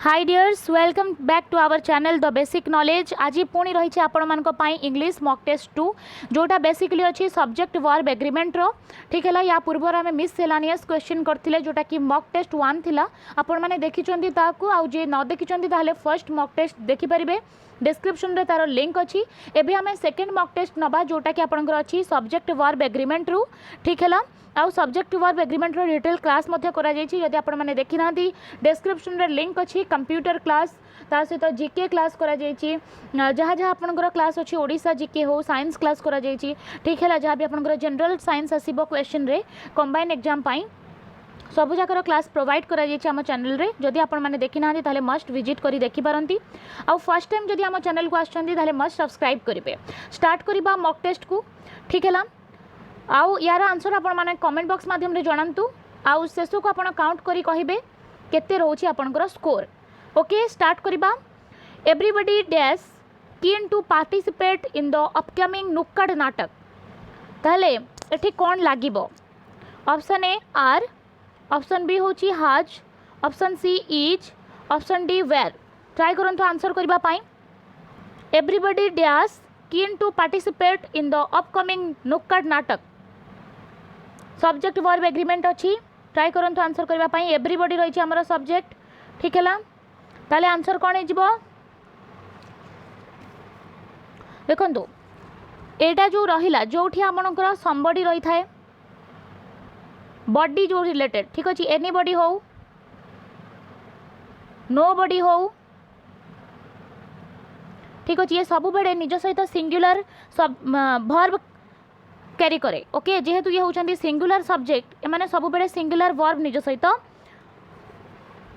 Hi dears, welcome back to our channel the basic knowledge. आज पुणी रही आपण मानी इंग्लिश मॉक टेस्ट 2 जोटा बेसिकली अच्छी सब्जेक्ट वर्ब एग्रीमेंट रो। ठीक है, या पूर्व आम मिससेलानियस क्वेश्चन करते जोटा कि मॉक टेस्ट 1 थिला। आपण मैंने देखिं आउ जे न देखिं फर्स्ट मॉक टेस्ट देखिपारे। डिस्क्रिप्शन रे तार लिंक अच्छी। एबे आम सेकेंड मॉक टेस्ट नबा जोटा कि आपंकर अच्छी सब्जेक्ट वर्ब एग्रीमेंट रु। ठीक है, आउ सब्जेक्ट वर्ब एग्रीमेंट रो डिटेल क्लास मध्य करा जायछि। यदि आपण माने देखि नांती डिस्क्रिप्शन रे लिंक अच्छी। कंप्यूटर क्लास ता सहित जीके क्लास करा जायछि। जहाँ जहाँ आपंकर क्लास अच्छी ओडिशा जीके हो साइंस क्लास करा जायछि। ठीक है, जहाँ भी आपंकर जनरल साइंस आसीबो क्वेश्चन रे कंबाइन एग्जाम पाई सबु जाकर क्लास प्रोवाइड करा जायछि आम चैनल रे। जदि आपण माने देखि नांती ताले मस्ट विजिट करी देखि पारंती। आउ फर्स्ट टाइम जदि आम चैनल को आछंती ताले मस्ट सब्सक्राइब करिवे। स्टार्ट करिबा मॉक टेस्ट को। ठीक है, आउ यार आंसर आपण माने कमेंट बॉक्स माध्यम रे जणांतु। आउ शेष को आपण काउंट करी कहिबे केते रहउछि आपनकर स्कोर। ओके, स्टार्ट करिबा। Everybody dash keen to participate in the upcoming नुक्कड़ नाटक। ताले एठी कोन लागिबो? Option A are, option B होची has, option C is, option D were. Try करंतु आंसर करिबा पाई। Everybody dash keen to participate in the upcoming नुक्कड़ नाटक। सब्जेक्ट वर्ब एग्रीमेंट अच्छी। ट्राई करंतु आंसर करबा पाई। एवरीबॉडी रही हमर सब्जेक्ट। ठीक है, ताले आंसर कौन हो? देखो एटा जो रहिला जोठी आपनकर समबडी रही थाए बॉडी जो रिलेटेड। ठीक अच्छे, एनी बॉडी हो नो बॉडी हो। ठीक अच्छे, ये सब बेड़े निज सहित सिंगुलर सब वर्ब कैरी करे। ओके, जेहेतु ये होचंदी सिंगुलर सब्जेक्ट एमाने सब बेड़े सिंगुलर वर्ब निज सहित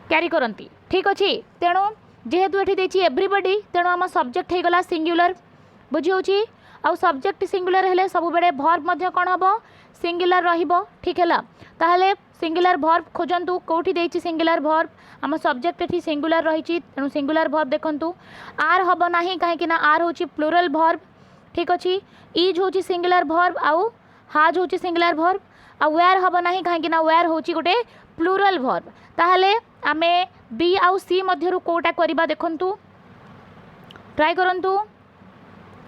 कैरी करंती। ठीक अच्छे, तेणु जेहेतु एठी देछि एवरीबॉडी तेणु आम सब्जेक्ट हो गला सिंगुलर। बुझी होछि? आउ सब्जेक्ट सिंगुलर हेले सब बेड़े वर्ब मध्य कोन हबो? सिंगुलर रहिबो। ठीक है, ताहले सिंगुलर वर्ब खोजंतु। कोठी देछि सिंगुलर वर्ब? आम सब्जेक्ट एठी सिंगुलर रहिछि तेणु सिंगुलर वर्ब देखंतु। आर हबो नाही काहे कि ना आर होछि प्लुरल वर्ब। ठीक अच्छे, इज होछि सिंगुलर वर्ब आउ हाज होछि सिंगुलर वर्ब। आ वेयर हबो नाही काहे कि ना वेयर होछि गोटे प्लुरल वर्ब। ताहले आमे बी आउ सी मध्यरु कोटा करिबा देखंतु। ट्राई करंतु।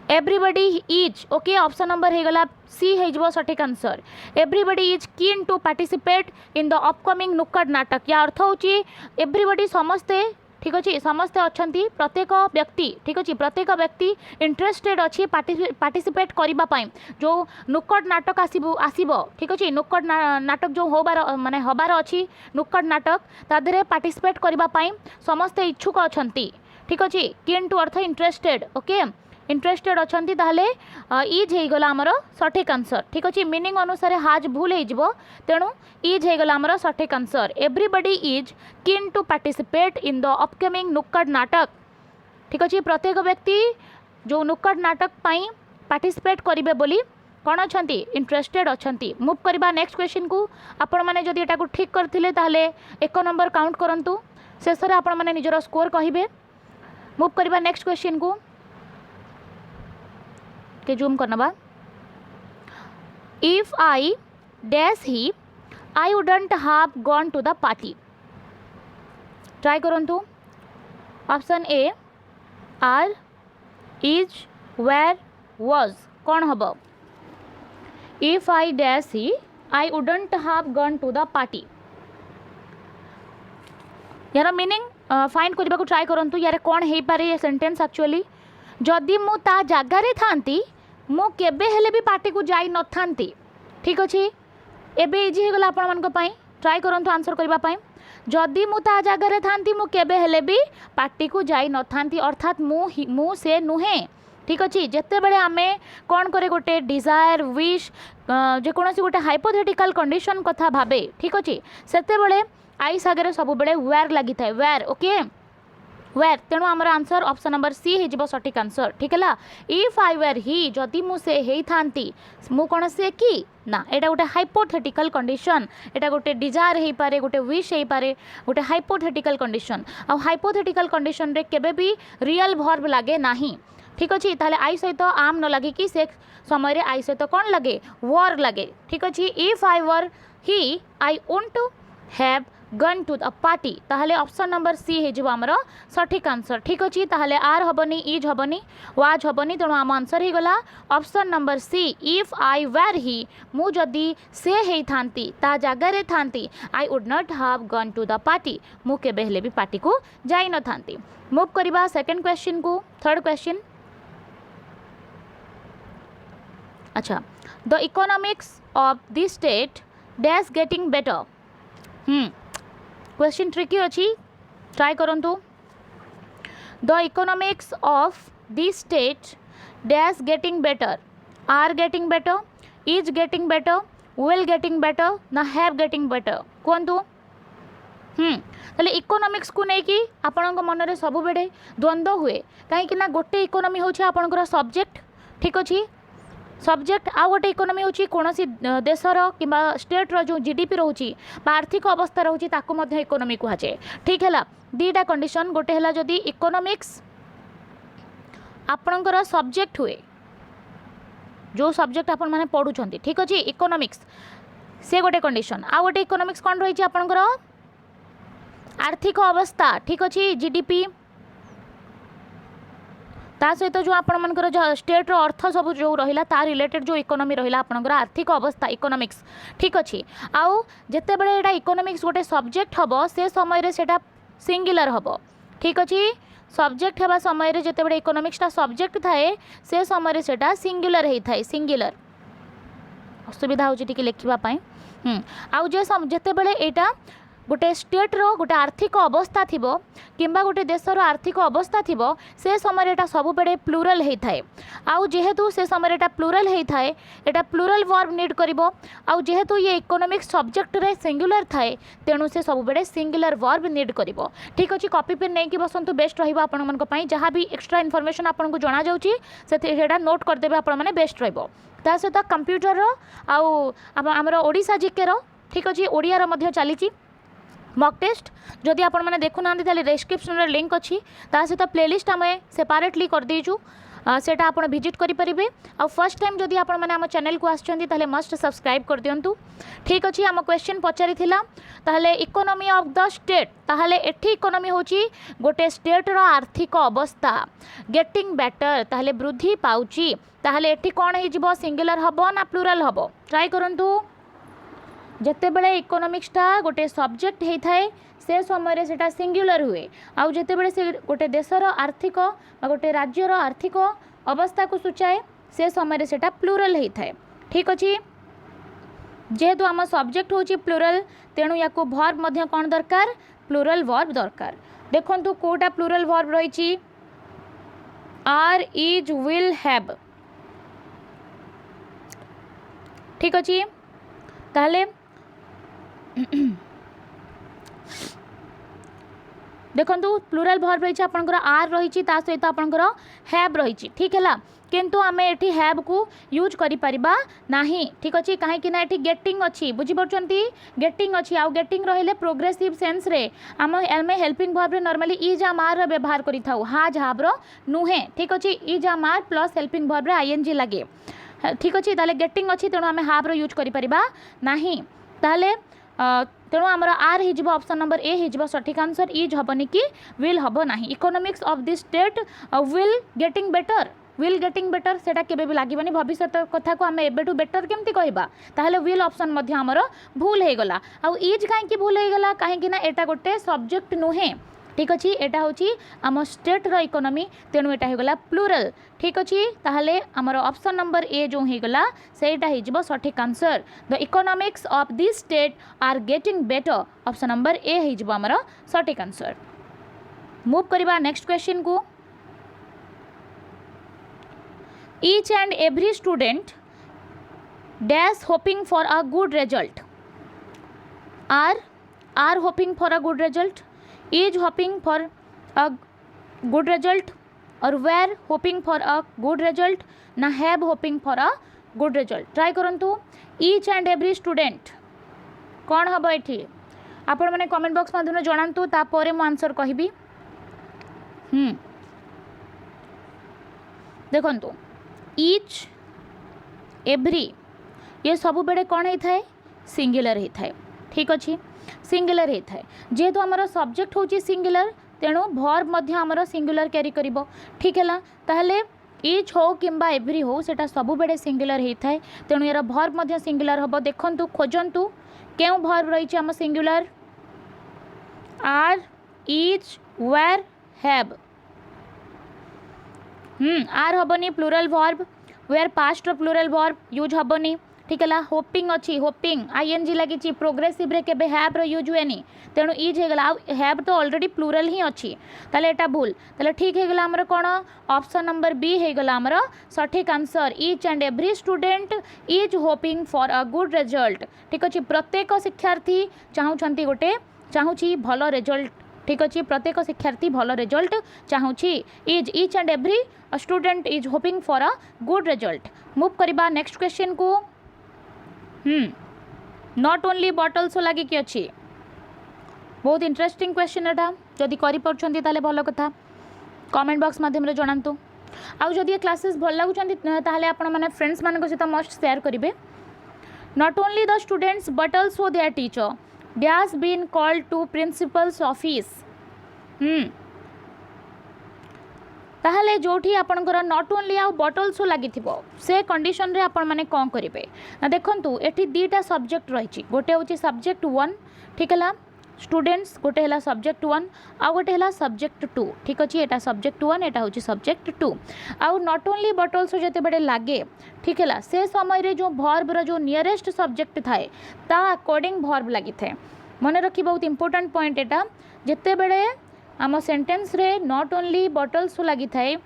Everybody is. Okay, option number हे गला सी हे जबो सटीक answer. Everybody is keen to participate in the upcoming नुक्कड़ नाटक। या अर्थ होछि एवरीबॉडी समस्ते। ठीक अच्छे, समस्ते अच्छी प्रत्येक व्यक्ति। ठीक अच्छे, प्रत्येक व्यक्ति इंटरेस्टेड अच्छी पार्टिसिपेट करबा पाई जो नुक्कड़ नाटक आसीबो। ठीक अच्छे, नुक्कड़ नाटक जो होबार माने हबार अच्छी नुक्कड़ नाटक ता देहरे पार्टिसिपेट करबा पाई समस्ते इच्छुक अच्छी। ठीक अच्छे, कीन टू अर्थ इंटरेस्टेड। ओके, इंटरेस्टेड अच्छी ताहले इज हो गला आमर सठिक आंसर। ठीक अच्छे, मीनिंग अनुसार हाज भूल हो तेणु इज हो गला आमर सठिक answer. Everybody is keen to participate in the upcoming नुक्कड़ नाटक। ठीक अच्छे, प्रत्येक व्यक्ति जो नुक्कड़ नाटक पाई पार्टिसिपेट करेंगे बोली कौन अच्छा इंटरेस्टेड अच्छा। मूव करवा नेक्स्ट क्वेश्चन को। आपण मैंने जदि एटा ठीक करथिले ताहले 1 नंबर काउंट करंतु। शेष में आपण मैंने निजर स्कोर कहिबे। मूव करवा नेक्स्ट क्वेश्चन को। के जूम करना। If I dash he I wouldn't have gone to the party. Try करंतु। Option A are, is, were, was. कौन हम? If I dash he I wouldn't have gone to the party. यार meaning find करने को try करंतु। यार कौन हो पारे सेंटेंस? एक्चुअली जदि मु ता जगारे थांती मु केबे हेले भी पार्टी को जाई न थांती। ठीक अच्छे, एबे इजी हो गला आपण मानक पई। ट्राई करंतु आंसर करबा पई। जदि मु ता जगारे थांती मु केबे हेले भी पार्टी को जाई न थांती, अर्थात मु से नुहे। ठीक अच्छे, जिते बड़े आमे कौन करे गोटे डिजायर विश जेकोसी गोटे हाइपोथेटिकल कंडीशन कथा भाबे। ठीक अच्छे, सेते बड़े आई सागरे सब बड़े वेयर लगी थाए। वेयर। Okay, were. तेणु आमर आंसर ऑप्शन नंबर सी हो सठिक आंसर। ठीक है, इफ आई वेयर ही जदि मु से हेई थांती मु कौन से कि ना एटा गोटे हाइपोथेटिकल कंडीशन। एटा गोटे डिजायर हो पारे, गोटे विश हो पारे, गोटे हाइपोथेटिकल कंडीशन। आ हाइपोथेटिकल कंडीशन रे केबे भी रियल वर्ब लागे नाही। ठीक अच्छे, ताहले आई सहित आम न लगे कि से समय रे आई सहित कौन लगे? वर लगे। ठीक अच्छे, if I were he I won't to have gone to the party ताहले ऑप्शन नंबर सी हे जिवो हमरो सठिक आंसर ठीक अछि ताहले आर हबनी इज हबनी वाज हबनी तेणु आम आंसर ही गला option number C if I were he मु जदी से हेई थांती ता जगह रे थांती I would not have gone to the party मु के बेहले भी पार्टी को जाई न थांती मूव करबा सेकंड क्वेश्चन को थर्ड क्वेश्चन अच्छा the economics of this state dash getting better question tricky अच्छी ट्राई करंतु the economics of this state dash getting better are getting better is getting better will getting better ना have getting better कहतु ताले economics को लेकिन आपण मन में सब बेड़े द्वंद्व हुए कहीं गोटे इकोनॉमी होची आपणकर सब्जेक्ट ठीक अच्छे सब्जेक्ट आउ गोटे इकोनॉमी होची कोनोसी देशर किंबा स्टेट्र जो जीडीपी रोची आर्थिक अवस्था रोची ताकू मध्य इकोनॉमी कहुए ठीक है दीटा कंडीशन गोटे है जदि इकोनॉमिक्स आपणकर सब्जेक्ट हुए जो सब्जेक्ट आपण माने पढ़ुछंती ठीक अच्छे इकोनॉमिक्स से गोटे कंडीशन आउ गोटे इकोनॉमिक्स कौन रही आपणकर आर्थिक अवस्था ठीक अच्छे जीडीपी ता सहित जो आपंकर स्टेट अर्थ सब जो रहा ता रिलेटेड जो इकोनॉमी रहा आपंकर आर्थिक अवस्था इकोनॉमिक्स ठीक अच्छे आउ जिते बड़े एटा इकोनॉमिक्स गोटे सब्जेक्ट हम से समय सेटा सिंगुलर हम ठीक अच्छे सब्जेक्ट हेबा समय रे जिते बड़े इकोनॉमिक्सटा सब्जेक्ट थाए से समय सेटा सिंगुलर होता है सिंगुलर असुविधा होची टिके लिखिबा पई आउ जे जिते बड़े एटा गोटे स्टेट्र गोटे आर्थिक अवस्था थिबो किंबा गोटे देशर आर्थिक अवस्था थिबो से समय एटा सब बेड़े प्लूरल होता है आउ जेहेतु से समय एटा प्लूरल होता है एटा प्लूरल वर्ब नीड करिवो आउ जेहेतु ये इकोनॉमिक्स सब्जेक्ट रे सिंगुलर थाए तेणु से सब बेड़े सिंगुलर वर्ब नीड करिवो ठीक अछि कॉपी पेन नै कि बसंतु बेस्ट रहिबो आपण मन को पई जहां भी एक्स्ट्रा इन्फॉर्मेशन आपण को जणा जाउची सेटा नोट कर देबे आपण माने बेस्ट रहिबो ता सहित कंप्यूटर रो आउ हमर ओडिसा जीके रो ठीक अछि ओडिया रो मध्ये चलीची मॉक टेस्ट जदि आपण मैंने देखुना डिस्क्रिप्शन लिंक अच्छी सहित प्लेलिस्ट आम सेपरेटली कर दीचु सेटा आप विजिट करेंगे आ फर्स्ट टाइम जदि आपण मैंने आम चैनल को आसते मस्ट सब्सक्राइब कर दिंतु ठीक अच्छे आम क्वेश्चन पचारि ताहले इकोनॉमी ऑफ द स्टेट ताहले एठी इकोनॉमी होची गोटे स्टेट रो आर्थिक अवस्था गेटिंग बेटर ताहले वृद्धि पाउची ताहले एठी कौन हो सिंगुलर हबो ना प्लूरल हबो ट्राई करंतु जिते बड़े इकोनॉमिक्सटा गोटे सब्जेक्ट होता है से समय सेटा सिंगुलर हुए आउ जिते बड़े से गोटे देशर आर्थिक गोटे राज्यर आर्थिक अवस्था को सूचाए से समय सेटा प्लूरल होता है ठीक अच्छे जेहेतु आम सब्जेक्ट होची प्लूरल तेणु या वर्ब मध्य कौन दरकार प्लूरल वर्ब दरकार देखंतु कोटा प्लूरल वर्ब रही आर इज विल हैव ठीक अच्छे ताहले देखंतु प्लूरल वर्ब रही आपंकर आर रही सहित आपंकर हैव रही ठीक है किंतु आमे एठी हैव को यूज करि परिबा नाही ठीक अछि काहे कि ना एठी गेटिंग अछि बुझि परचंती गेटिंग अछि आउ गेटिंग रहिले प्रोग्रेसिव सेंस रे आमे हेल्पिंग वर्ब रे नॉर्मली इज आम आर व्यवहार करि थाउ हाज हाव रो नुहे ठीक अछि इज आम आर प्लस हेल्पिंग वर्ब रे आईएनजी लागे ठीक अच्छे ताले गेटिंग अच्छी तेणु आम हाव यूज करिपरिबा नाही ताले तेणु आमर आर हो ऑप्शन नंबर ए हो सठिक आंसर इज हेनी कि विल हम ना economics of this state will getting better सेटा केबे भी लागबनी भविष्य कथा को आम एबेठू बेटर केमती कहबा ताहले विल ऑप्शन मध्य आमर भूल हो गला आउ इज कहीं भूल हो गला कहीं एटा गोटे सब्जेक्ट नुहे ठीक अच्छे एटा होची आम स्टेट रो इकोनॉमी तेणु एटा होगला प्लूरल ठीक अच्छे ताहले आमर ऑप्शन नंबर ए जो होगला सेटा हो सठिक answer the economics of this state are getting better option number A हो आमर सठिक आंसर मूव करबा नेक्स्ट क्वेश्चन को each and every student dash hoping for a good result are hoping for a good result is hoping for a good result और were hoping for a good result ना have hoping for a good result try करंतु each and every student कौन हम ये आपण मैंने comment box माध्यम जनातु तापर मु आंसर कहबी देखंतु each every ये सब बेड़े कौन होता है सिंगुलर होता है ठीक अच्छे सिंगुलर होता है जेहेतु आमर सब्जेक्ट हूँ सिंगुलर तेणु भर्ब मध्य आमर सिंगुलर कैरी करिबो ठीक है ताहले इच हो किंबा एव्री हो सेटा सब बेले सिंगुलर होता है तेणु यार भर्ब मध्य सिंगुलर हम देखंतु खोजंतु केउ भर्ब रही आम singular are is were have are हबनी plural verb were past plural verb use हबनी ठीक है होपिंग अच्छी होपिंग आईएनजी लगी प्रोग्रेसिव रे केबे हैव रो यूज हुए तेणु इज होगला हैव तो ऑलरेडी प्लूरल ही अच्छी ताले एटा भूल ताले ठीक होगला हमर कोन ऑप्शन नंबर बी होगला हमर सठिक answer each and every student is hoping for a good result ठीक अच्छे प्रत्येक शिक्षार्थी चाहूँगी गोटे चाहूँगी भल रिजल्ट ठीक अच्छे प्रत्येक शिक्षार्थी भल रिजल्ट चाहूँगी is each and every student is hoping for a good result move करवा नेक्स्ट क्वेश्चन को नॉट ओनली बट ऑल्सो लगे कि अच्छी बहुत इंटरेस्टिंग क्वेश्चन एटा जदि करि ताले भल कथा कमेंट बॉक्स माध्यम रे जणांतु आउ जदि ये क्लासेस भल लागुछंती ताले आपण माने फ्रेंड्स मान सहित मस्ट शेयर करिवे not only the students but also their teacher dash been called to principal's office ताहले जोठी आपणकर नॉट ओनली आउ बट ऑल्सो लगी से कंडीशन रे आपण माने कौन करेंगे ना देखंतु एठी दीटा सब्जेक्ट रही गोटे हूँ सब्जेक्ट 1 ठीक है स्टूडेंट्स गोटे है सब्जेक्ट 1 आउ गोटे है सब्जेक्ट 2 ठीक अच्छे यहाँ सब्जेक्ट 1 यहाँ हूँ सब्जेक्ट 2 आउ नॉट ओनली बट ऑल्सो जिते बड़े लगे ठीक है से समय रे जो भर्ब रो जो नियरेस्ट सब्जेक्ट थाए ता अकॉर्डिंग भर्ब लगी थाए मन रखी बहुत इंपोर्टेंट पॉइंट एटा जिते बड़े आम सेंटेंस रे नॉट ओनली बट ऑल्सो लगी थाए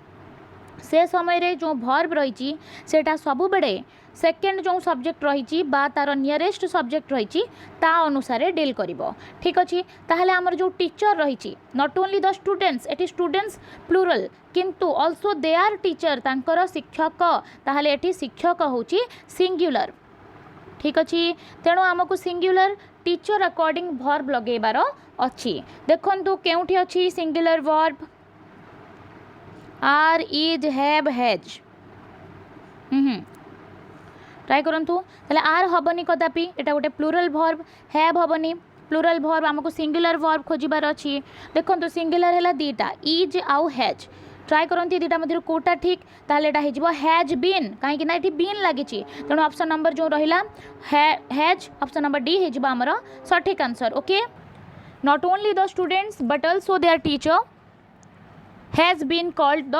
से समय रे जो भर्ब रही सेटा सबु बेड़े सेकेंड जो सब्जेक्ट रही तार नियरेस्ट सब्जेक्ट रही ता अनुसार डील करिवो ठीक अच्छे ताहले आमर जो टीचर रही नॉट ओनली द स्टूडेंट्स एटी स्टूडेंट्स प्लूरल किंतु ऑल्सो दे आर टीचर तांकर शिक्षक ताहले एटी शिक्षक होची सिंगुलर ठीक अच्छे तेणु आमको सिंगुलर टीचर अकॉर्डिंग भर्ब लगेबार अच्छी देखंतु केउठी अच्छी singular verb are is have has try करंतु ताले आर हबनी कदापि एटा गोटे प्लूरल भर्ब हैव हबनी प्लूरल भर्ब आमको सिंगुलर भर्ब खोजिबार अच्छी देखंतु सिंगुलर हैला दीटा इज आउ हैज ट्राई करंती दीटा मध्य कोटा ठीक ताले एटा हिजबो हैज बीन काहे कि ना एठी बीन लागी छि तेणु ऑप्शन नंबर जो रहिला हैज ऑप्शन नंबर डी हिजबो हमर सठिक answer okay not only the students but also their teacher has been called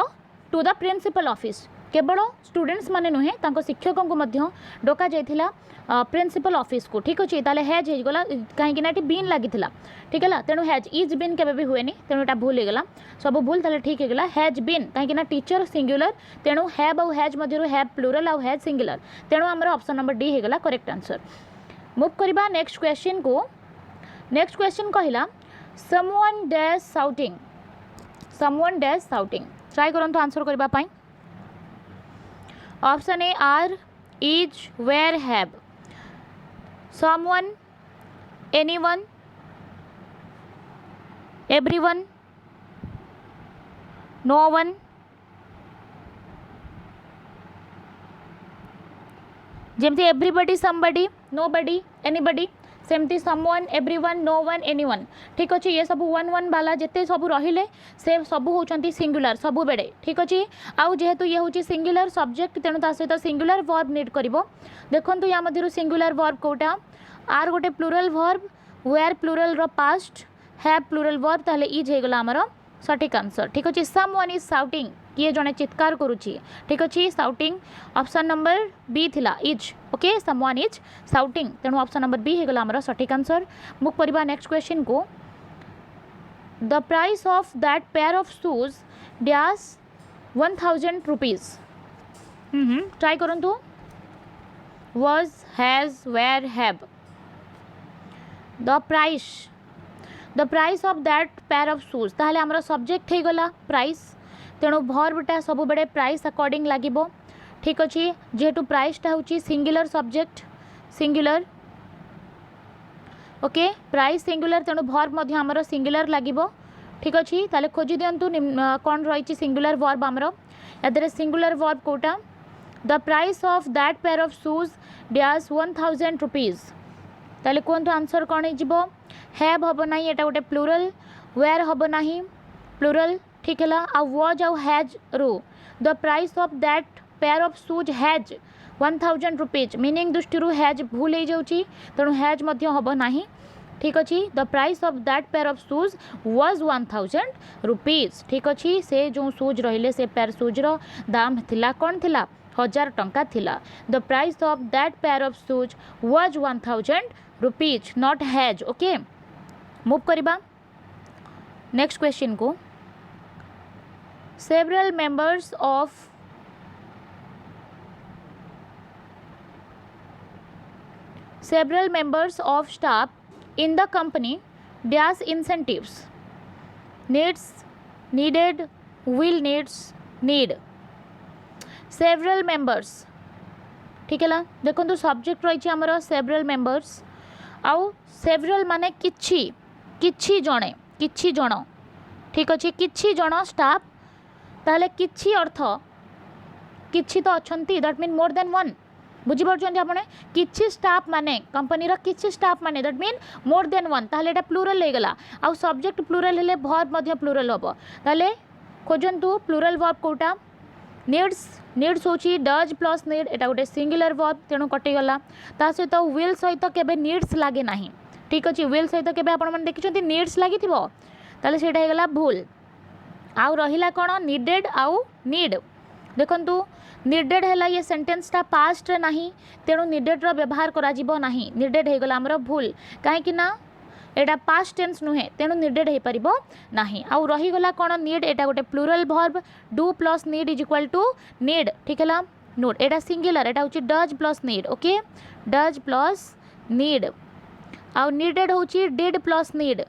to the principal office केवल स्टूडेंट्स माने नुहे तांको शिक्षकों को मध्य डका जाइथिला प्रिंसिपल ऑफिस को ठीक अच्छे ताले हैज हो गला कहीं ना बीन लगी ठीक है तेणु हैज इज बीन केबे भी हुएनी तेणु एटा भूल हो गला सब भूल ताले ठीक हो गला हैज बीन कहीं ना टीचर सिंगुलर तेणु हैव आउ हैज मध्य हैव प्लूरल आउ हैज सिंगुलर तेणु आमर ऑप्शन नंबर डी हो गला करेक्ट आंसर मूव करबा नेक्स्ट क्वेश्चन को नेक्स्ट क्वेश्चन कहला समवन डैश शाउटिंग ट्राई करंतु आंसर करबा पाई option A are is were have someone anyone everyone no one जेमती एवरीबडी समबडी नोबडी एनीबडी सेमती someone everyone no one anyone ठीक अच्छे ये सब 1 वाला जिते सब रहिले से सब होचंती सिंगुलर सब बेड़े ठीक अच्छे आउ जेहेतु ये हूँ सिंगुलर सब्जेक्ट तेणु ता सहित सिंगुलर वर्ब नीड करिवो देखंतु या मध्यरु सिंगुलर वर्ब कोटा आर गोटे प्लूरल वर्ब वेयर प्लूरल रो पास्ट हैव प्लूरल वर्ब ताले इज हे गला हमर सठिक आंसर ठीक अच्छे समवन इज शाउटिंग किए जने चित्कार करुची ठीक अच्छे शाउटिंग ऑप्शन नंबर बी थिला is okay someone is shouting तेणु ऑप्शन नंबर बी हे गला हमर सठिक आंसर मूव करबा नेक्स्ट क्वेश्चन को the price of that pair of shoes dash 1000 rupees try करंतु was has where have the price of that pair of shoes ताहले हमर सब्जेक्ट हे गला प्राइस तेणु भर्बटा सब बेड़े प्राइस अकॉर्डिंग लागिबो ठीक अच्छे जेहेतु प्राइसटा हूँ singular subject singular okay price singular तेणु भर्ब मध्य हमर सिंगुलर लागिबो ठीक अच्छे ताले खोजी दियंतु कौन रही सिंगुलर भर्ब हमर यादरे सिंगुलर भर्ब कोटा the price of that pair of shoes dash 1000 rupees ताले कहतु आंसर कौन हो हैव हम ना एटा गोटे प्लूरल वेयर हम ना प्लूरल ठीक है आ वाज आउ हैज रू the price of that pair of shoes has 1000 rupees meaning दृष्टि हैज भूल हो जाऊँगी तेणु हैज हम ना ठीक अच्छे the price of that pair of shoes was 1000 rupees ठीक अच्छे से जो शूज रहिले से पेयर शूज रो दाम थिला कौन थिला 1000 टंका थिला the price of that pair of shoes was 1000 rupees not has okay move करबा नेक्स्ट क्वेश्चन को several members of staff in the company dash incentives needs needed will needs need several members ठीक है देखो तो subject रही आमर several members आउ several माने किछि जण ठीक अच्छे किछि जण स्टाफ ताहले किछि अर्थ किछि तो अच्छंती that mean more than one बुझीपार्छन्ति आपने किछि स्टाफ माने कंपनी रो किछि स्टाफ माने that mean more than one ताहले एटा प्लूरल ले गला आ सब्जेक्ट प्लूरल हेले वर्ब मध्य प्लूरल होबो ताहले खोजंतु प्लूरल वर्ब कोटा नीड्स होची डज प्लस नीड एटा गोटे सिंगुलर वर्ब तेणु कटि गला ता सहित विल सहित केबे नीड्स लागे नाही ठीक अछि विल सहित केबे आपण मन देखिछन्ति नीड्स लागिथिबो ताहले सेटा हे गला भूल आउ रहिला कोन नीडेड आउ नीड देखंतु नीडेड है ये सेंटेंसटा पास्ट रे नहीं तेणु नीडेड रो व्यवहार करा जिवो नहीं नीडेड हे गला हमरो भूल काहे कि ना एटा पास्ट टेंस नुहे तेणु नीडेड हे परिबो नहीं आउ रही गला कोन नीड एटा गोटे plural verb do plus need is equal to need ठीक है नोट एटा सिंगुलर एटा होची does plus need okay does plus need आउ नीडेड होची डिड प्लस नीड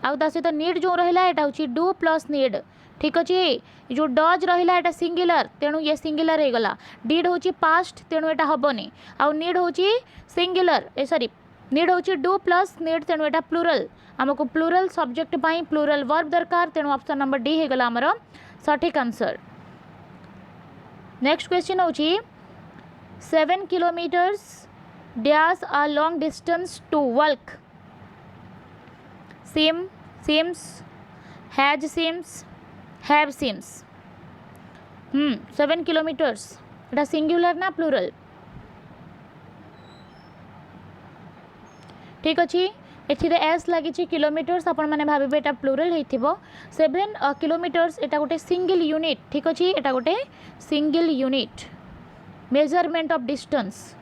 आउ ता सहित नीड जो रहिला एटा होची डू प्लस नीड ठीक अच्छे जो डज रहिला एटा सिंगुलर तेणु ये सिंगुलर हो गला डिड होची पास्ट तेणु एटा हबनी आउ नीड होची सिंगुलर सॉरी नीड होची डू प्लस नीड तेणु एटा प्लूरल हमको प्लूरल सब्जेक्ट पाई प्लूरल वर्ब दरकार तेणु ऑप्शन नंबर डी हो गला हमर सठिक आंसर नेक्स्ट क्वेश्चन होची 7 kilometres dash a long distance to work seems has seems have seems 7 kilometres एटा सिंगुलर ना प्लूरल ठीक अच्छे एथिरे एस लगी किलोमीटर्स आपण माने भाबे एटा प्लूरल हेथिबो 7 किलोमीटर्स एटा गोटे सिंगल यूनिट ठीक अच्छे एटा गोटे single unit measurement of distance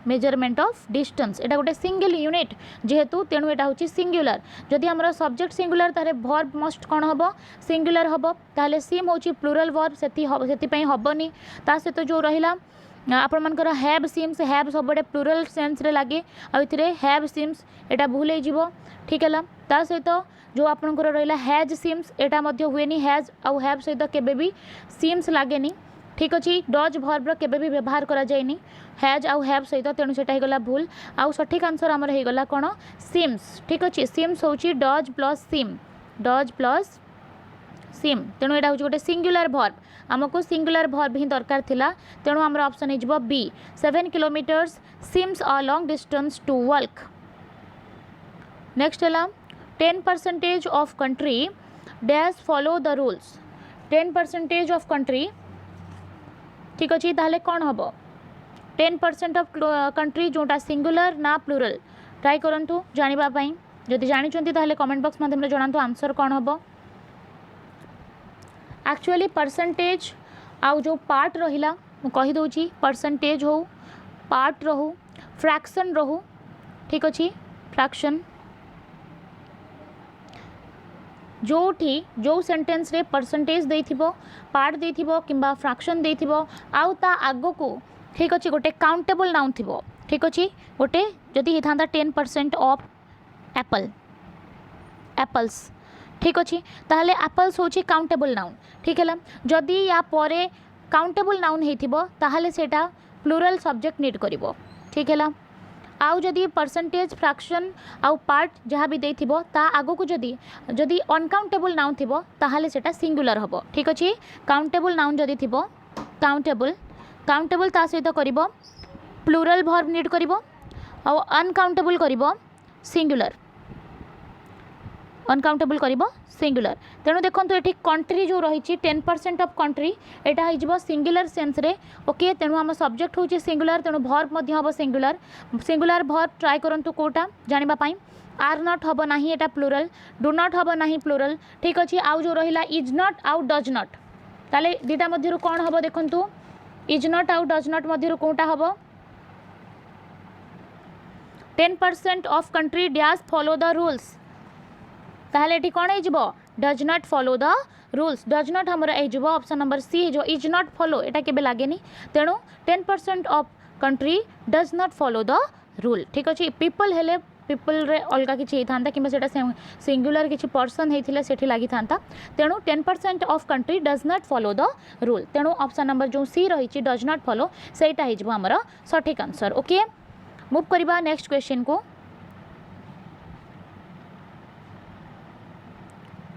measurement of distance एटा गोटे सिंगल यूनिट जेहेतु तेणु एटा होची सिंगुलर जदि हमर सब्जेक्ट सिंगुलर तारे वर्ब मस्ट कोन हबो सिंगुलर हबो ताले सिम होची प्लूरल वर्ब सेति पई हबनी ता सहित जो रहिला आपण मानकर हैव सिम्स हैव सबडे प्लूरल सेंस रे लागे आ इथिरे हैव सिम्स एटा भूल हे जिवो ठीक है ता सहित जो आपनकर रहिला has CIMS Etah Madhya हुएनी has आउ हैव सहित केबे भी सिम्स लागेनी ठीक अच्छे डज वर्ब केबे भी व्यवहार करा जायनी हैज आउ हैव सहित तेणु सेटा हे गला भूल आउ सठिक आंसर हमर हे गला कोन सिम्स ठीक अच्छे सिम्स होची डज प्लस सिम तेणु एटा होची गोटे सिंगुलर वर्ब हमको सिंगुलर वर्ब ही दरकार थिला तेणु हमर ऑप्शन हे जिवो B 7 kilometres seems a long distance to work next हला 10% of country dash follow the rules 10% of country ठीक अच्छे ताहले कौन हम 10% ऑफ कंट्री जोटा सिंगुलर ना प्लूरल ट्राई करंतु जानिबा पई जदि जानिचंती ताहले कमेंट बॉक्स माध्यम रे जणांतु आंसर कौन हम एक्चुअली परसेंटेज आउ जो पार्ट रहिला मु कहि दोची परसेंटेज हो पार्ट रहू फ्रैक्शन रहू ठीक अच्छे फ्रैक्शन जोठी जो सेंटेंस रे परसेंटेज देथिबो पार्ट देथिबो किंबा फ्रैक्शन देथिबो आउ ता आगो को ठीक अच्छे गोटे काउंटेबल नाउन थिबो ठीक अच्छे गोटे जदि हे थांदा 10% ऑफ एप्पल्स ठीक अच्छे ताहले एप्पल्स होची काउंटेबल नाउन ठीक है जदि या परे काउंटेबल नाउन हेथिबो ताहले सेटा प्लूरल सब्जेक्ट नीड करिवो ठीक है आउ जदि परसेंटेज फ्रैक्शन आउ पार्ट जहाँ भी देथिबो ता आगो को जदि जदि अनकाउंटेबल नाउन थिबो ताहाले सेटा सिंगुलर हबो ठीक अछि काउंटेबल नाउन जदि थिबो काउंटेबल काउंटेबल ता सहित करिबो प्लूरल वर्ब नीड करिबो आउ अनकाउंटेबल करिबो सिंगुलर अनकाउंटेबल करिबो सिंगुलर तेणु देखो ये कंट्री जो रही 10% ऑफ कंट्री यहाँ हो सिंगुलर सेंस रे ओके तेणु आम सब्जेक्ट हूँ सिंगुलर तेणु भर्ब मध्य हम सिंगुलर सिंगुलर भर्ब ट्राई करंतु कोटा जानिबा आर नॉट हम ना यहाँ प्लूरल डू नॉट हम ना प्लूरल ठीक अच्छे आउ जो रहा इज नॉट आउ डज नॉट ताले दीटा मध्य कौन हम देखु इज नॉट आउ डज नॉट मध्य कोटा हम 10% of country dash follow the rules ताहले एटी कौन हो does not follow the rules does not हमर हो ऑप्शन नंबर सी हो इज नॉट फॉलो एटा केबे लागेनी तेणु 10% of country does not follow the rule ठीक अच्छे पीपल हेले पीपल रे अलग किसी होता कि सिंगुलर किसी पर्सन होते से लगी था तेणु 10% of country does not follow the rule तेणु ऑप्शन नंबर जो सी रही डज नॉट फॉलो सेटा हो आमर सठिक आंसर ओके मूव करवा नेक्स्ट क्वेश्चन को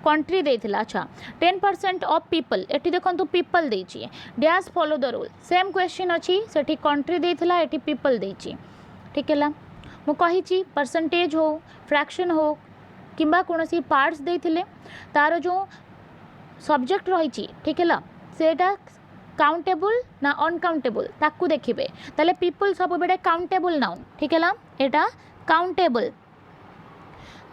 कंट्री देथिला अच्छा 10% ऑफ पीपल एटी देखंतु पीपल देछि dash follow the rule same question अच्छी सेठी कंट्री देथिला एटी पीपल देछि ठीक है मु कहिछि परसेंटेज हो फ्रैक्शन हो किंबा कोनोसी पार्ट्स देथिले तार जो सब्जेक्ट रही ठीक है सेटा काउंटेबल ना अनकाउंटेबल ताकू देखिबे ताले पीपल सब बेडे काउंटेबल नाउन ठीक है एटा काउंटेबल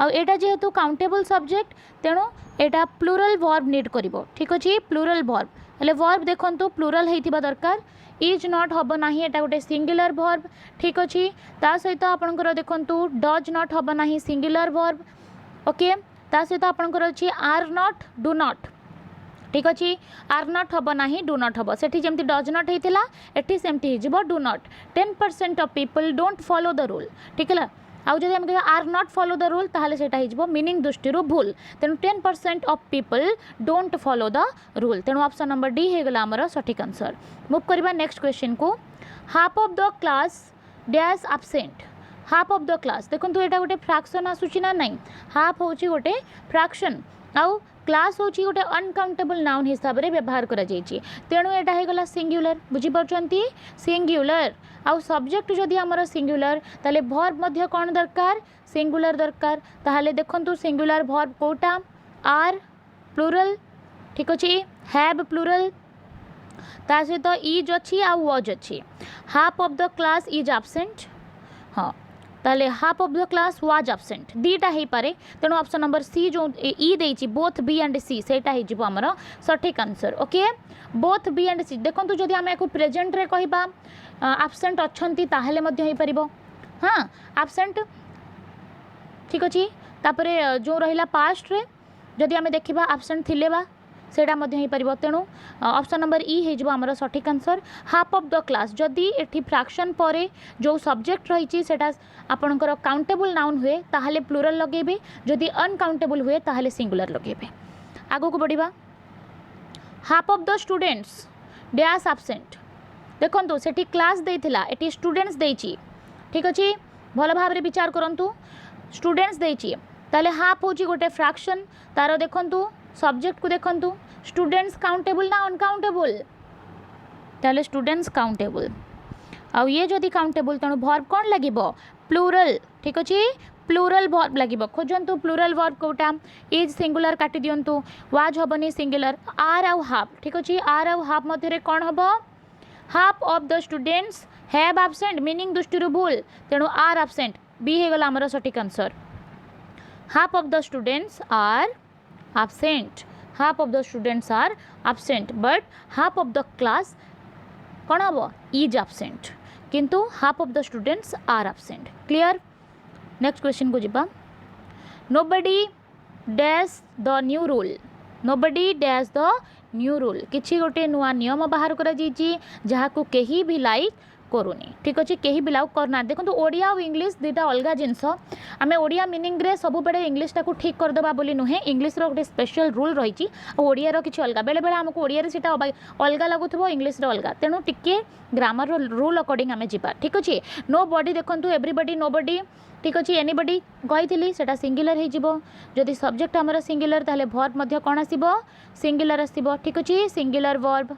आउ एटा जेहेतु काउंटेबल सब्जेक्ट तेणु एटा प्लूरल वर्ब नीड करिवो ठीक अछि प्लूरल वर्ब हेले वर्ब देखंतु प्लूरल हेतिबा दरकार इज नॉट हबो नाही एटा गोटे सिंगुलर वर्ब ठीक अछि ता सहित आपनकर देखंतु डज नॉट हबो नाही सिंगुलर वर्ब ओके ता सहित आपनकर अछि आर नॉट डू नॉट ठीक अच्छे आर नॉट हम ना डू नॉट हम से जमी डज नॉट होता एटी सेमती हो do not 10% of people don't follow the rule ठीक है आउ जब आम are not follow the rule ताहले सेटा हो मीनिंग दृष्टि भूल तेणु 10% of people don't follow the rule तेणु ऑप्शन नंबर डी हो गला आमर सठिक आंसर मूव करवा नेक्स्ट क्वेश्चन को half of the class dash absent half of the class देखो यहाँ गोटे फ्रैक्शन आसूची ना नहीं हाफ हूँ गोटे फ्रैक्शन आउ क्लास हूँ गोटे अनकाउंटेबल नाउन हिसाब से व्यवहार करा तेणु यहाँ होगा सिंगुलर बुझीपार्टी सिंगुलर आउ सब्जेक्ट जदि आमर सिंगुलर ताले भर्ब मध्य कौन दरकार सिंगुलर दरकार ताहले देखंतु सिंगुलर भर्ब कोटा आर प्लूरल ठीक अच्छे हैव प्लूरल ता सहित इज अच्छी आउ वाज अच्छी half of the class is absent हाँ ताले half of the class was absent दीटा हो पारे तेणु ऑप्शन नंबर सी जो ई देछि बोथ बी एंड सी सेटा हो आमर सठिक answer okay both B and C देखो जदि आम या प्रेजेंट रे कहबा एब्सेंट अच्छी ताहले मध्य हो पारिबो हाँ एब्सेंट ठीक अच्छे तापरे जो रहिला पास्ट रे जदि आम देखा एब्सेंट थिले बा सेटा मध्य हो पारिबो तेणु ऑप्शन नंबर ई हो आमर सठिक answer half of the class जदि एठी फ्रैक्शन परे जो सब्जेक्ट रही सेटा आपणकर काउंटेबल नाउन हुए ताहले प्लूरल लगेबे जदि अनकाउंटेबल हुए ताहले सिंगुलर लगेबे आगो को बढ़िबा half of the students dash absent देखंतु सेठी क्लास देथिला एठी स्टूडेंट्स देछि ठीक अछि भल भाव रे विचार करंतु स्टूडेंट्स देछि ताले हाफ होची गोटे फ्रैक्शन तार देखंतु सब्जेक्ट को देखंतु स्टूडेंट्स काउंटेबल ना अनकाउंटेबल ताले स्टूडेंट्स काउंटेबल आउ ये जदि काउंटेबल तेणु भर्ब कौन लगे प्लूरल ठीक अच्छे प्लूरल भर्ब लगे खोजतु प्लूरल भर्ब कोटा इज सिंगुलर काटी दिंतु वाज हेनी सिंगुलर आर आउ हाफ ठीक अच्छे आर आउ हाफ मध्य कौन हम half of the students have absent meaning दृष्टि भूल तेणु आर एब्सेंट बी हो गला आमर सठिक answer half of the students are absent half of the students are absent but half of the class कौन हम इज एब्सेंट किंतु half of the students are absent clear next question को जीवा nobody dash the new rule nobody dash the new rule किछि गोटे नुआ नियम बाहर करा जहाँ को कहीं भी लाइक करूनी ठीक अच्छे कहीं बिलाव करना देखो ओडिया और इंग्लिश दुईटा अलग जिनस आम ओडिया मीनिंग रे सब बेले इंग्लिशटा को ठीक करदेबा बोली नुहे इंग्लिश रो गोटे स्पेशल रूल रही ओडिया किसी अलग बेले बेले आमको ओडिया से अलग लगुव इंग्लिश अलग तेणु टिके ग्रामर रूल अकॉर्डिंग आम जा ठीक अच्छे नो बडी देखो एवरीबडी नो बडी ठीक अच्छे एनीबडी कही से सिंगुलर हो जदि सब्जेक्ट आमर सिंगुलर ताले वर्ब कौन आसो सिंगुलर आसो ठीक अच्छे सिंगुलर वर्ब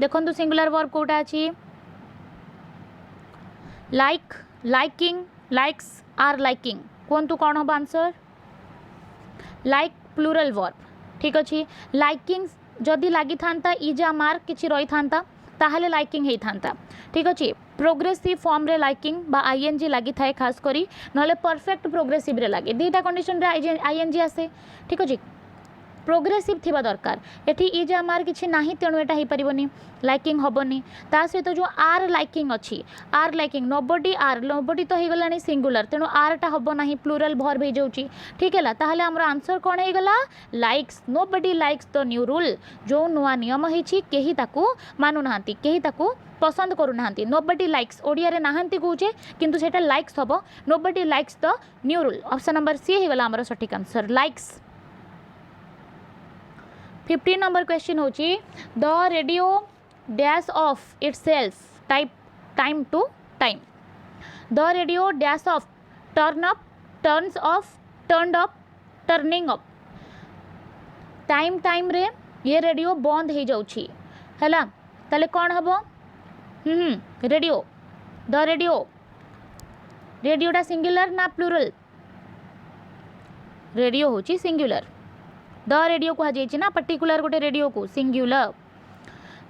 देखो सिंगुलर वर्ब कोटा अच्छी like liking likes are liking कहतु कौन हम आंसर लाइक प्लूरल वर्ब ठीक अच्छे लाइकिंग जदि लगी था इजा मार्क किसी रही था ताहले लाइकिंग होता था ठीक अच्छे प्रोग्रेसिव फॉर्म रे लाइकिंग बा आईएनजी लगी थाए खास करी नले परफेक्ट प्रोग्रेसिव रे लगे दुईटा कंडीशन रे आईएनजी आसे ठीक अच्छे प्रोग्रेसिव थिबा दरकार एठी इज आमार किछि नाही तेणु एटा ही परिबनी लाइकिंग हबनी ता सहित जो आर लाइकिंग अच्छी आर लाइकिंग नोबडी तो हो गलानी सिंगुलर तेणु आरटा हब नाही प्लूरल वर्ब हो जाउची ठीक है ताहले हमर आंसर कोन हे गला likes nobody likes the new rule जो नुआ नियम हेछि केही ताकू मानु नाहंती केही ताकू पसंद करू नाहंती नोबडी लाइक्स ओडिया रे नाहंती कहूचे किंतु सेटा लाइक्स हबो nobody likes the new rule option number C हे गला हमर सटीक आंसर लाइक्स 15 नंबर क्वेश्चन होची the radio dash off itself time to time the radio dash off turn up turns off turned up turning up time time रे ये radio बंद हो जाउची हैला ताले कौन हबो रेडियो द रेडियोटा सिंगुलर ना प्लूरल रेडियो होची सिंगुलर द रेडियो कहुई ना पर्टिकुलर गोटे रेडियो को सिंगुलर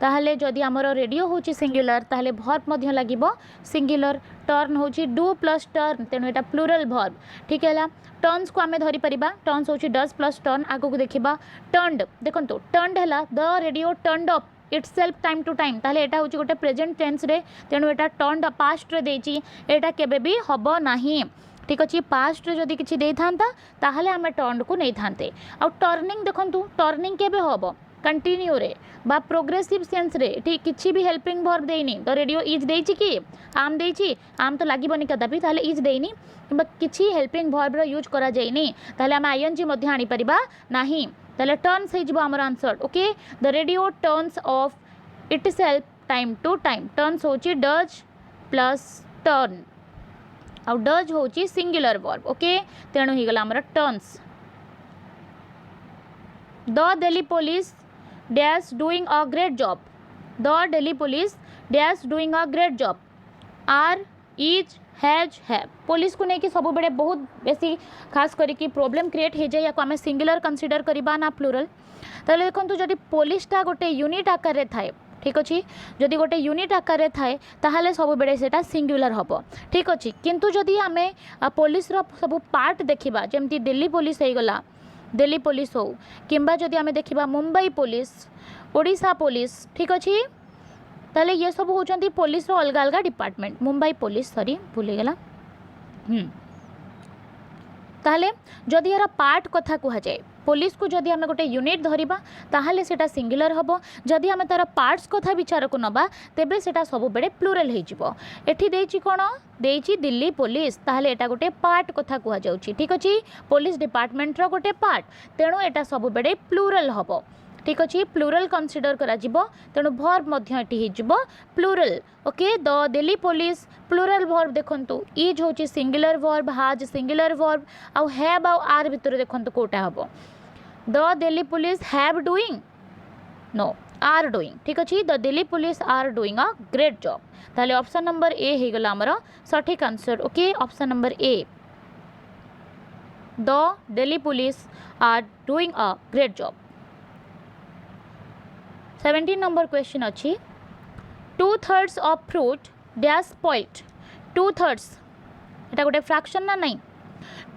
ताहले जदि आमर रेडियो होची सिंगुलर ताहले वर्ब मध्य लागिबो सिंगुलर टर्न होची डू प्लस टर्न तेणु एटा प्लूरल वर्ब ठीक है टर्न्स को आमे धरि परिबा टर्न्स होची डज प्लस टर्न आगो को देखिबा टर्न्ड देखंतु टर्न्ड हैला the radio turned up itself time to time ताहले एटा होची गोटे प्रेजेंट टेंस रे तेणु एटा टर्न्ड पास्ट रे देची एटा केबे भी हबो नाही ठीक अच्छे पास्ट जदि किसी दे था ताहले आम टर्न को नहीं थांते आ टर्निंग देखंतु टर्निंग केबे हबो कंटिन्यू रे बा प्रोग्रेसिव सेंस रे ठीक किसी भी हेल्पिंग वर्ब देनी तो रेडियो इज देची कि आम देची आम तो लागबनी कदापि ताहले इज देनी कि किसी हेल्पिंग वर्ब रो यूज करा जाइनी ताहले आम आईएनजी मध्ये आनी परिबा नाही ताहले टर्न्स हे जिवो हमर answer okay the radio turns off itself time to time turns होची डज प्लस टर्न आउ डज होची सिंगुलर वर्ब ओके तेणु ही गला हमर turns the Delhi police dash doing a great job the Delhi police dash doing a great job are is has have police को लेकिन सब बेले बहुत बेसी खास करके प्रॉब्लम क्रिएट हो जाए या आम सिंगुलर कंसीडर करबा ना प्लूरल ताले देखंतु जदि पुलिसटा गोटे यूनिट आकार रे थाए ठीक अच्छे जदि गोटे यूनिट आकार थाए ताहले सब बेले सेटा सिंगुलर हबो ठीक अच्छे किंतु जदि आमे पुलिस रो सब पार्ट देखिबा जेमती दिल्ली पुलिस हो गला दिल्ली पुलिस हो किंबा जदि आमे देखिबा मुंबई पुलिस ओडिशा पुलिस ठीक अच्छे ताहले ये सब होचंती पुलिस रो अलग अलग डिपार्टमेंट मुंबई पुलिस सॉरी भूली गला ताहले जदि यार पार्ट कथा कह जाए पुलिस को जदि आम गोटे यूनिट धरिबा ताहले सेटा सिंगुलर हबो जदि आम तार पार्ट्स कथा विचार को नबा तेबे सेटा सब बेले प्लूरल हो जिवो एठी देछि कोन देछि दिल्ली पुलिस ताहले एटा गोटे पार्ट कथा कह जाउछि ठीक अछि पुलिस डिपार्टमेंट रो गोटे पार्ट तेणु एटा सब बेले प्लूरल हबो ठीक अच्छे प्लूरल कंसीडर करा जिवो तेणु वर्ब मध्य एठी हिजिवो plural okay the Delhi police plural verb देखंतु इज होची singular verb has singular verb आउ हैव आउ आर भितर देखंतु कोटा हबो the Delhi police have doing no are doing ठीक अच्छे the Delhi police are doing a great job ताले ऑप्शन नंबर ए हे गला हमर सठिक answer okay option number A the Delhi police are doing a great job 17 number question अच्छी 2/3 of fruit dash spoiled 2/3 एटा गोटे fraction ना नहीं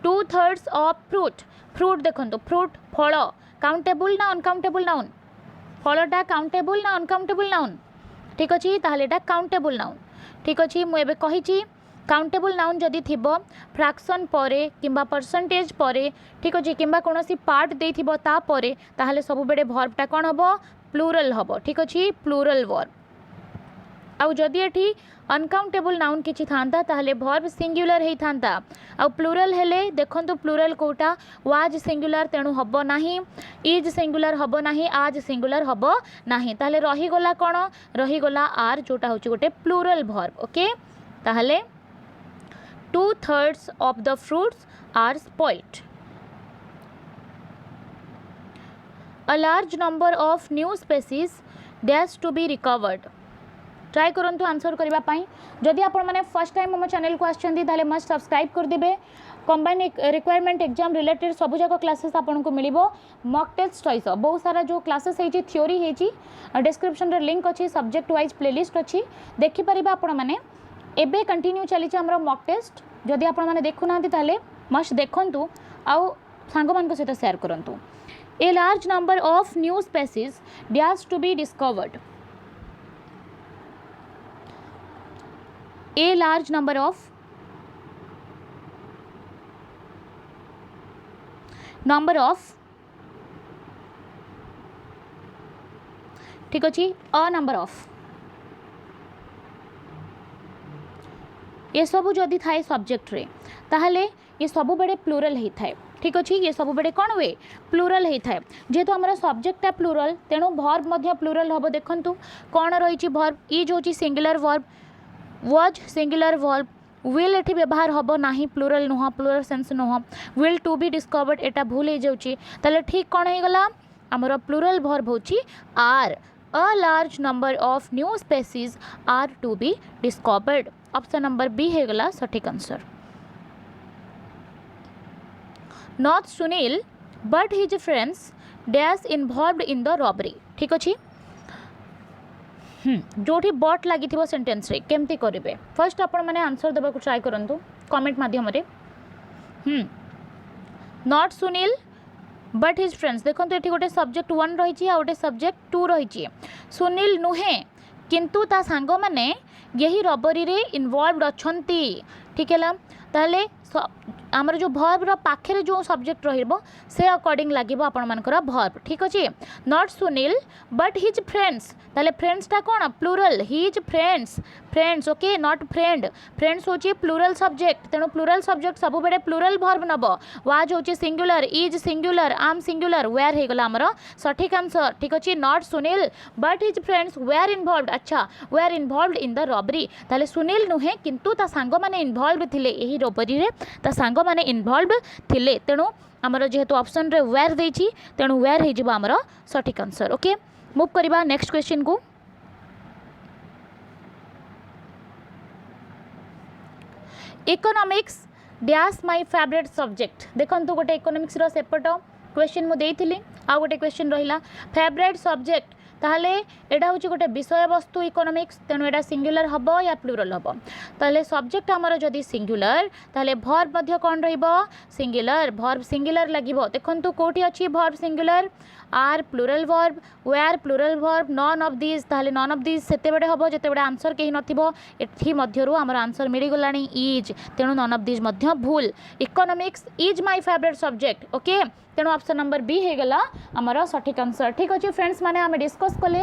2/3 ऑफ फ्रूट फ्रूट देखो फ्रूट फल काउंटेबल ना अनकाउंटेबल नाउन फलटा काउंटेबल ना अनकाउंटेबल नाउन ठीक अच्छे ताहले एटा काउंटेबल नाउन ठीक अच्छे मुझे कही काउंटेबल नाउन जदि थिबो फ्रैक्शन परे किंबा परसेंटेज परे ठीक अच्छे किंबा कोनोसी पार्ट दे थिबो ता परे ताहले सब बेले वर्बटा कोन हबो प्लूरल हबो ठीक अच्छे प्लूरल वर्ब आउ जदि एठी अनकाउंटेबल नाउन किछि थांता ताहले वर्ब सिंगुलर हेई थांता आउ प्लूरल हेले देखंतु प्लूरल कोटा वाज सिंगुलर तेणु हबो नाही इज सिंगुलर हबो नाही आज सिंगुलर हबो नाही ताहले रही गला कोन रही गला आर जोटा होची गोटे प्लूरल वर्ब ओके ताहले 2/3 of the fruits are spoiled. A large number of new species dash to be recovered. Try करंतु आंसर करबा पई जदि आपण माने फर्स्ट टाइम हम चैनल को आछंती ताले मस्ट सब्सक्राइब कर दिबे कंबाइन रिक्वायरमेंट एग्जाम रिलेटेड सब जगह क्लासेस आपन को मिलिबो मॉक टेस्ट सहित बहुत सारा जो क्लासेस हेची थ्योरी हेची डिस्क्रिप्शन रे लिंक अछि सब्जेक्ट वाइज प्लेलिस्ट अछि देखि परिबा आपण माने एबे कंटिन्यू चली हमर मॉक टेस्ट जदि आपण माने देखु नांती ताले मस्ट देखंतु आउ सांग मान को सहित शेयर करंतु a large number of new species dash to be discovered a large number of ठीक अच्छी अ नंबर ऑफ ये सब जदि थाए सब्जेक्ट रे ताहले ये सब बेड़े प्लूरल ही थाए ठीक अच्छे ये सब बेड़े कौन हुए प्लूरल ही थाए जेहेतु आमर सब्जेक्टा प्लूरल तेणु वर्ब मध्य प्लूरल हम देखंतु कौन रही वर्ब इज होची singular verb was singular verb will एठी व्यवहार हबो नाही प्लूरल नुह प्लूरल सेंस नुह विल टू बी डिस्कवर्ड एटा भूल हो जाउची ताले ठीक कोन हे गला हमर प्लूरल वर्ब होची are a large number of new species are to be discovered option number B हे गला सटीक answer not Sunil but his friends dash involved in the robbery ठीक अछि जोठी बट लगी सेंटेंस रे केमती करेंगे फर्स्ट आपण मैंने आंसर देवा ट्राई करंतु कमेंट माध्यम रे not Sunil but his friends देखो ये गोटे सब्जेक्ट 1 रही आ गोटे सब्जेक्ट 2 रही सुनील नुहे किंतु ता सांग माने यही रबरी रे इन्वॉल्वड अछंती ठीक है ताले आमर जो भर्ब रो पाखे जो सब्जेक्ट रहिबो से अकॉर्डिंग लागिबो आपण मानकर भर्ब ठीक अछि not Sunil but his friends ताले फ्रेंड्स ता कोन plural his friends okay not friend friends होची प्लूरल सब्जेक्ट तेणु प्लूरल सब्जेक्ट सब बेडे प्लूरल भर्ब नबो वाज होची सिंगुलर इज सिंगुलर आम सिंगुलर वेयर हे गला हमर सठिक आंसर ठीक अछि not Sunil but his friends were involved अच्छा were involved in the robbery ताले सुनील नुहे किंतु ता सांग माने इन्वॉल्वड थिले एही रॉबरी रे ता सांग माने इन्वॉल्वड थिले तेणु हमर जेहेतु ऑप्शन रे वेयर देछि तेणु वेयर हे जिवो हमर सठिक आंसर ओके मूव करिबा नेक्स्ट क्वेश्चन को economics dash my favourite subject देखंतु गोटे इकोनॉमिक्स रो सेपट क्वेश्चन मु देइथिली आ गोटे क्वेश्चन रहिला फेवरेट सब्जेक्ट ताहले एटा होची गोटे विषय वस्तु इकोनॉमिक्स तेणु एटा सिंगुलर हबो या प्लूरल हबो ताहले सब्जेक्ट हमर जदी सिंगुलर ताहले वर्ब मध्य कोन रहिबो सिंगुलर वर्ब सिंगुलर लागिबो देखंतु कोठी अछि verb singular or plural verb where plural verb none of this ताहले नॉन ऑफ दिस सेते बेडे हबो जेते बेडे आंसर केही नथिबो एठी मध्यरु हमर आंसर मिली गलानी इज तेणु नॉन ऑफ दिस मध्य भूल economics is my favourite subject okay तेणु ऑप्शन नंबर बी हे गला हमर सठिक आंसर ठीक अछि फ्रेंड्स माने हम डिस्कस कले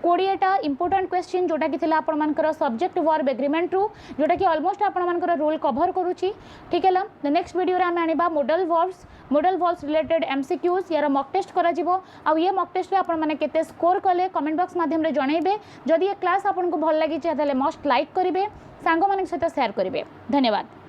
20टा इंपोर्टेंट क्वेश्चन जोटा कि थिला आपण मानकर सब्जेक्ट वर्ब एग्रीमेंट रु जोटा कि ऑलमोस्ट आपण मानकर रूल कवर करूची ठीक है द नेक्स्ट वीडियो रे हम आनिबा मॉडल वर्ब्स रिलेटेड एमसीक्यूज यार मॉक टेस्ट करा जिवो आ ये मॉक टेस्ट रे आपण माने केते स्कोर कले कमेंट बॉक्स माध्यम रे जणाइबे जदि ये क्लास आपण को भल लागि छै ताले मस्ट लाइक करिवे सांग मानक सहित शेयर करिवे धन्यवाद।